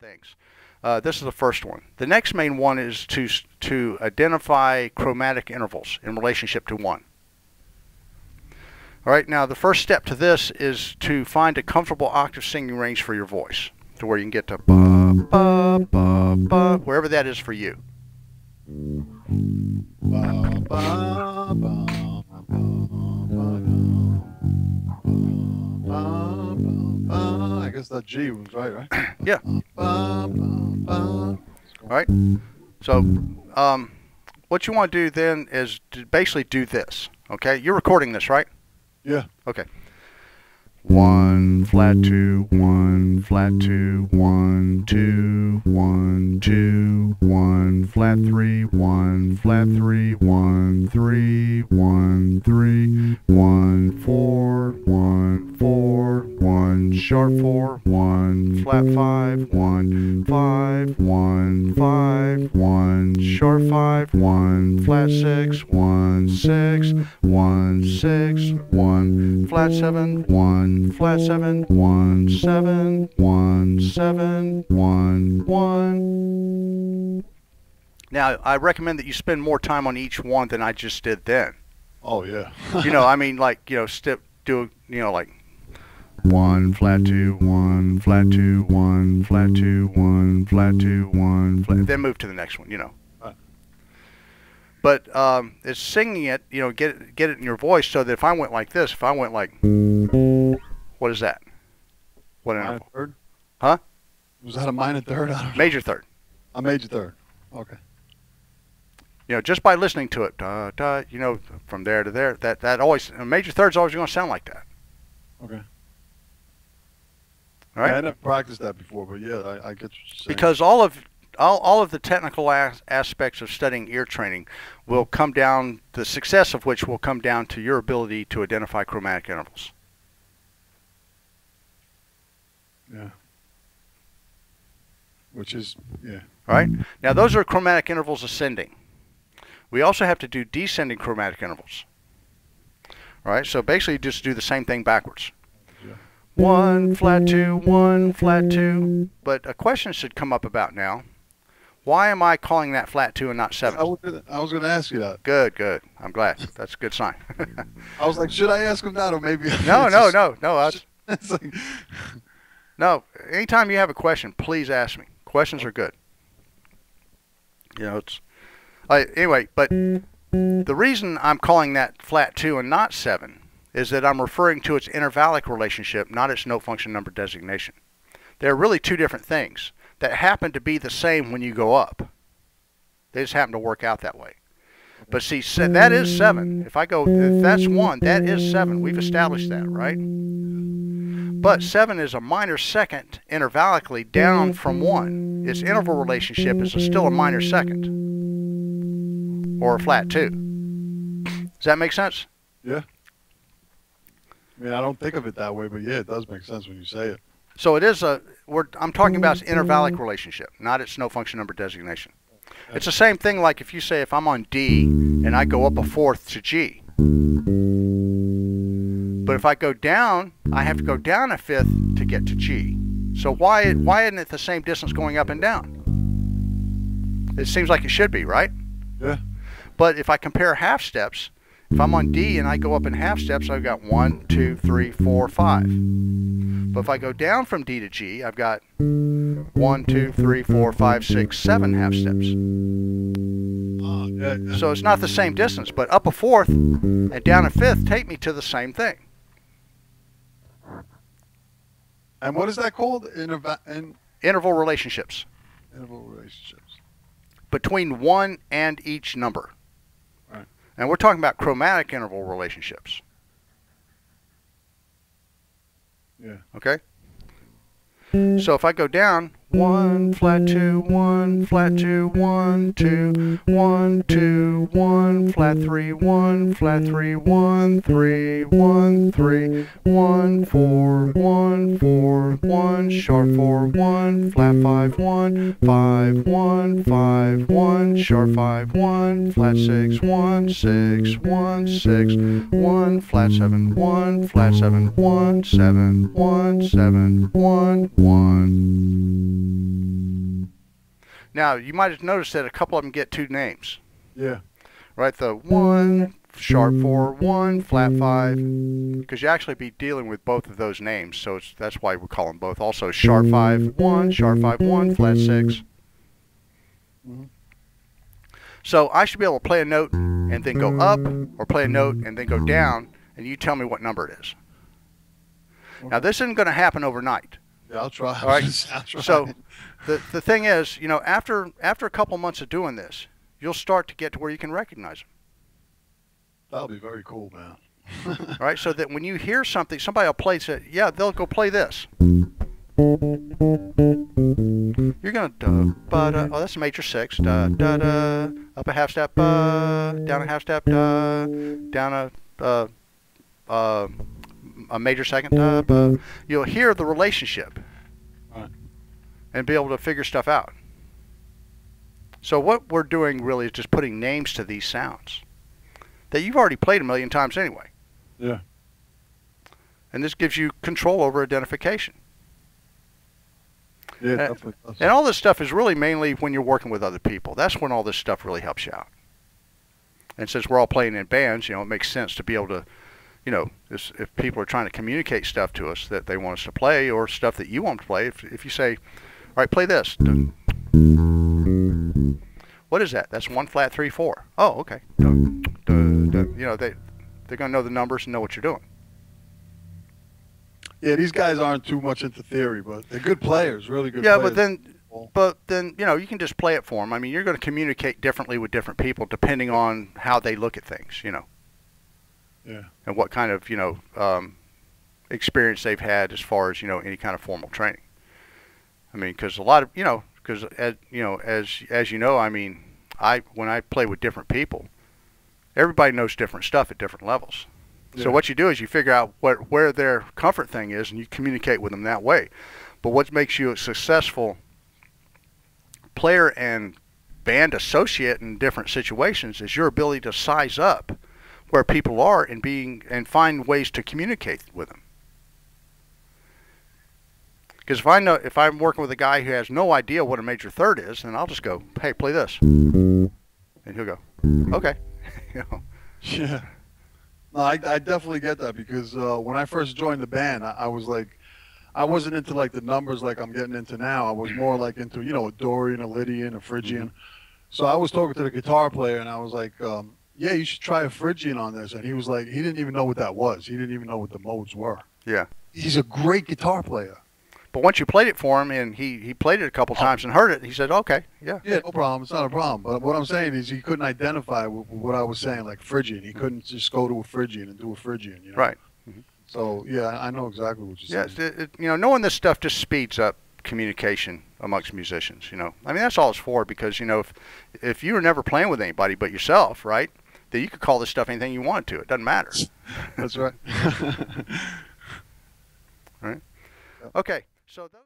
things. This is the first one. The next main one is to identify chromatic intervals in relationship to 1. All right, now the first step to this is to find a comfortable octave singing range for your voice, to where you can get to ba, ba, ba, ba, wherever that is for you. Ba, ba, ba, I guess that G was right? Yeah. All right. So, what you want to do then is to basically do this. Okay, you're recording this, right? Yeah. Okay. 1 flat 2 1 flat 2 1 2 1 2 1 flat 3 1 flat 3 1 3 1 3 1 4 1 4 1 sharp 4 1 flat 5 1 5 1 5 1 sharp 5 1 flat 6 1 6 1 6 1 flat 7 1 flat 7 1 7 1 7 1 1. Now I recommend that you spend more time on each one than I just did then. Oh yeah. I mean, like, like 1 flat 2 1 flat 2 1 flat 2 1 flat 2 1 flat, then move to the next one. But it's singing it, get it in your voice, so that if I went like this, if I went like, what is that? What Minor interval? third? Huh? Was that a minor third? I don't know. Major third. A major third. Okay. Just by listening to it, from there to there, that always, a major third's always going to sound like that. Okay. All right. Yeah, I never practiced that before, but yeah, I get what you're saying. Because all of the technical aspects of studying ear training will come down, the success of which will come down to your ability to identify chromatic intervals. Yeah. Which is, yeah. All right. Now those are chromatic intervals ascending. We also have to do descending chromatic intervals. All right. So basically, just do the same thing backwards. Yeah. 1 flat 2 1 flat 2. But a question should come up about now. Why am I calling that flat 2 and not 7? I was going to ask you that. Good, good. I'm glad. That's a good sign. I was like, should I ask him that, or maybe? No. It's like, No. Anytime you have a question, please ask me. Questions are good. It's anyway. But the reason I'm calling that flat 2 and not 7 is that I'm referring to its intervallic relationship, not its note function number designation. They're really two different things that happen to be the same when you go up. They just happen to work out that way. But see, that is 7. If that's 1, that is 7. We've established that, right? But 7 is a minor second intervallically down from 1. Its interval relationship is still a minor second, or a flat 2. Does that make sense? yeah. I mean, I don't think of it that way, but yeah, it does make sense when you say it. So it is I'm talking about its intervallic relationship, not its note function number designation. It's the same thing like if you say if I'm on D and I go up a fourth to G. But if I go down, I have to go down a fifth to get to G. So why isn't it the same distance going up and down? It seems like it should be, right? Yeah. But if I compare half steps, if I'm on D and I go up in half steps, I've got 1, 2, 3, 4, 5. But if I go down from D to G, I've got 1, 2, 3, 4, 5, 6, 7 half steps. Yeah. So it's not the same distance, but up a fourth and down a fifth take me to the same thing. And what is that called? Interval relationships. Interval relationships. Between one and each number. Right. And we're talking about chromatic interval relationships. Yeah. Okay? So if I go down, 1 flat 2 1 flat 2 1 2 1 2 1 flat 3 1 flat 3 1 3 1 3 1 4 1 4 1 sharp 4 1 flat 5 1 5 1 5 1 sharp 5 1 flat 6 1 6 1 6 1 flat 7 1 flat 7 1 7 1 7 1 1 Now, you might have noticed that a couple of them get two names. Yeah. Right? The 1, sharp 4, 1, flat 5. Because you actually be dealing with both of those names. So that's why we call them both. Also, sharp 5, 1, sharp 5, 1, flat 6. Mm-hmm. So I should be able to play a note and then go up, or play a note and then go down, and you tell me what number it is. Now, this isn't going to happen overnight. Yeah, I'll try. All right. I'll try. So the thing is, you know, after a couple months of doing this, you'll start to get to where you can recognize them. That'll be very cool, man. All right. So that when you hear something, somebody will play. Say, yeah, they'll go play this. You're gonna oh, that's a major 6. Da da da. Up a half step. Down a half step. Down a major second. You'll hear the relationship, right, and be able to figure stuff out. So what we're doing really is just putting names to these sounds that you've already played a million times anyway. Yeah. And this gives you control over identification. Yeah, definitely does. And all this stuff is really mainly when you're working with other people. That's when all this stuff really helps you out. And since we're all playing in bands, you know, it makes sense to be able to, you know, if people are trying to communicate stuff to us that they want us to play, or stuff that you want to play, if you say, all right, play this. What is that? That's 1 flat 3 4. Oh, okay. You know, they're going to know the numbers and know what you're doing. Yeah, these guys aren't too much into theory, but they're good players, really good Yeah, players. but then, you know, you can just play it for them. I mean, you're going to communicate differently with different people depending on how they look at things, you know. Yeah. And what kind of, you know, experience they've had as far as, you know, any kind of formal training. I mean, because a lot of, you know, because as you know, I mean, when I play with different people, everybody knows different stuff at different levels. Yeah. So what you do is you figure out where their comfort thing is, and you communicate with them that way. But what makes you a successful player and band associate in different situations is your ability to size up where people are and find ways to communicate with them. Because if I'm working with a guy who has no idea what a major third is, then I'll just go, hey, play this, and he'll go, okay. You know. Yeah. No, I definitely get that, because when I first joined the band, I was like, I wasn't into like the numbers like I'm getting into now. I was more like into, you know, a Dorian, a Lydian, a Phrygian. Mm-hmm. So I was talking to the guitar player, and I was like, yeah, you should try a Phrygian on this. And he was like, he didn't even know what that was. He didn't even know what the modes were. Yeah. He's a great guitar player. But once you played it for him, and he played it a couple times and heard it, he said, okay, yeah. Yeah, no problem. It's not a problem. But what I'm saying is he couldn't identify with what I was saying, like Phrygian. He couldn't just go to a Phrygian and do a Phrygian, you know? Right. Mm-hmm. So, yeah, I know exactly what you're saying. Yeah, you know, knowing this stuff just speeds up communication amongst musicians, you know. I mean, that's all it's for, because, you know, if you were never playing with anybody but yourself, right, then you could call this stuff anything you wanted to. It doesn't matter. That's right. Right? Okay, so those...